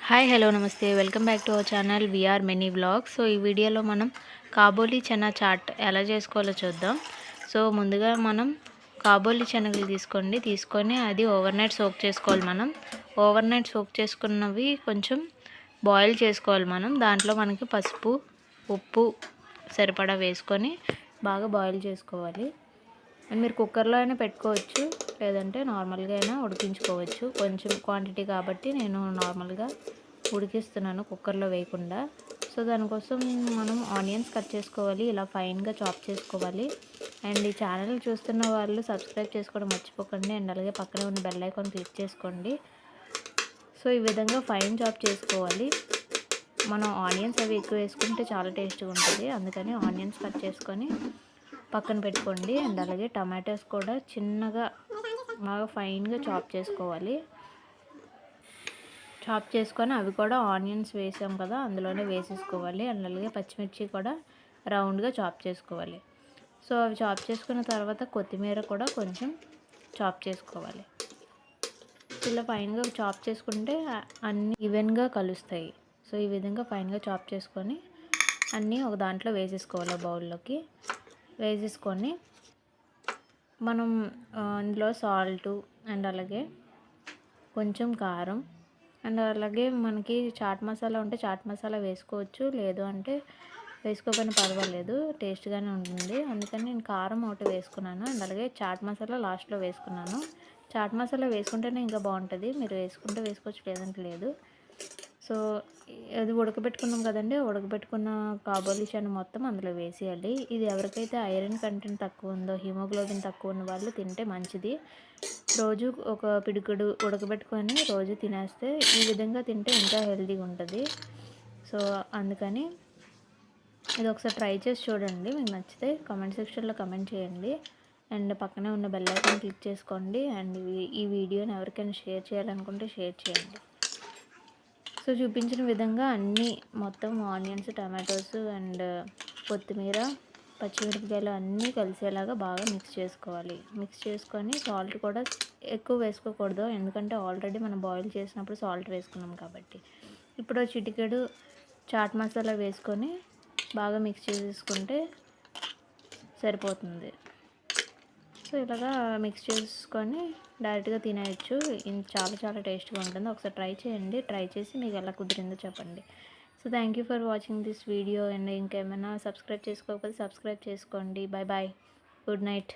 Hi hello నమస్తే welcome back to our channel VR many vlogs. So ఈ వీడియోలో మనం కాబోలీ చనా చాట్ ఎలా చేసుకోవాలో చూద్దాం. సో ముందుగా మనం కాబోలీ శనగలు తీసుకొని అది ఓవర్ నైట్ సోక్ చేసుకోవాలి. మనం ఓవర్ నైట్ సోక్ చేసుకున్నవి కొంచెం బాయిల్ చేసుకోవాలి. మనం దాంట్లో మనకి పసుపు ఉప్పు సరిపడా వేసుకొని బాగా బాయిల్ చేసుకోవాలి. అండ్ మీరు కుక్కర్లో అయినా పెట్టుకోవచ్చు, లేదంటే నార్మల్గా అయినా ఉడికించుకోవచ్చు. కొంచెం క్వాంటిటీ కాబట్టి నేను నార్మల్గా ఉడికిస్తున్నాను, కుక్కర్లో వేయకుండా. సో దానికోసం మనం ఆనియన్స్ కట్ చేసుకోవాలి, ఇలా ఫైన్గా చాప్ చేసుకోవాలి. అండ్ ఈ ఛానల్ చూస్తున్న వాళ్ళు సబ్స్క్రైబ్ చేసుకోవడం మర్చిపోకండి. అండ్ అలాగే పక్కనే ఉన్న బెల్ ఐకాన్ క్లిక్ చేసుకోండి. సో ఈ విధంగా ఫైన్ చాప్ చేసుకోవాలి. మనం ఆనియన్స్ అవి ఎక్కువ వేసుకుంటే చాలా టేస్ట్గా ఉంటుంది, అందుకని ఆనియన్స్ కట్ చేసుకొని పక్కన పెట్టుకోండి. అండ్ అలాగే టమాటోస్ కూడా చిన్నగా బాగా ఫైన్గా చాప్ చేసుకోవాలి. చాప్ చేసుకొని అవి కూడా ఆనియన్స్ వేసాం కదా అందులోనే వేసేసుకోవాలి. అండ్ అలాగే పచ్చిమిర్చి కూడా రౌండ్గా చాప్ చేసుకోవాలి. సో అవి చాప్ చేసుకున్న తర్వాత కొత్తిమీర కూడా కొంచెం చాప్ చేసుకోవాలి. ఇలా ఫైన్గా చాప్ చేసుకుంటే అన్నీ ఈవెన్గా కలుస్తాయి. సో ఈ విధంగా ఫైన్గా చాప్ చేసుకొని అన్నీ ఒక దాంట్లో వేసేసుకోవాలి, బౌల్లోకి వేసేసుకొని మనం అందులో సాల్టు అండ్ అలాగే కొంచెం కారం అండ్ అలాగే మనకి చాట్ మసాలా ఉంటే చాట్ మసాలా వేసుకోవచ్చు, లేదు అంటే వేసుకోకపోయినా పర్వాలేదు, టేస్ట్గానే ఉంటుంది. అందుకని నేను కారం ఒకటి వేసుకున్నాను. అండ్ అలాగే చాట్ మసాలా లాస్ట్లో వేసుకున్నాను. చాట్ మసాలా వేసుకుంటేనే ఇంకా బాగుంటుంది, మీరు వేసుకుంటే వేసుకోవచ్చు, లేదంటే లేదు. సో అది ఉడకబెట్టుకున్నాం కదండి, ఉడకబెట్టుకున్న కాబోలీ చనా మొత్తం అందులో వేసేయాలి. ఇది ఎవరికైతే ఐరన్ కంటెంట్ తక్కువ ఉందో, హిమోగ్లోబిన్ తక్కువ ఉన్న వాళ్ళు తింటే మంచిది. రోజు ఒక పిడికెడు ఉడకబెట్టుకొని రోజు తినేస్తే ఈ విధంగా తింటే ఇంకా హెల్తీగా ఉంటుంది. సో అందుకని ఇది ఒకసారి ట్రై చేసి చూడండి. మీకు నచ్చితే కామెంట్ సెక్షన్లో కమెంట్ చేయండి. అండ్ పక్కనే ఉన్న బెల్ ఐకాన్ క్లిక్ చేసుకోండి. అండ్ ఈ వీడియోని ఎవరికైనా షేర్ చేయాలనుకుంటే షేర్ చేయండి. సో చూపించిన విధంగా అన్నీ మొత్తం ఆనియన్స్, టమాటోస్ అండ్ కొత్తిమీర, పచ్చిమిరపకాయలు అన్నీ కలిసేలాగా బాగా మిక్స్ చేసుకోవాలి. మిక్స్ చేసుకొని సాల్ట్ కూడా ఎక్కువ వేసుకోకూడదు, ఎందుకంటే ఆల్రెడీ మనం బాయిల్ చేసినప్పుడు సాల్ట్ వేసుకున్నాం కాబట్టి. ఇప్పుడు చిటికెడు చాట్ మసాలా వేసుకొని బాగా మిక్స్ చేసేసుకుంటే సరిపోతుంది. సో ఇలాగా మిక్స్ చేసుకొని డైరెక్ట్గా తినేయచ్చు. ఇది చాలా చాలా టేస్ట్గా ఉంటుంది. ఒకసారి ట్రై చేయండి. ట్రై చేసి మీకు ఎలా కుదిరిందో చెప్పండి. So thank you for watching this video. And ఇంకేమైనా సబ్స్క్రైబ్ చేసుకోకపోతే సబ్స్క్రైబ్ చేసుకోండి. Bye bye, good night.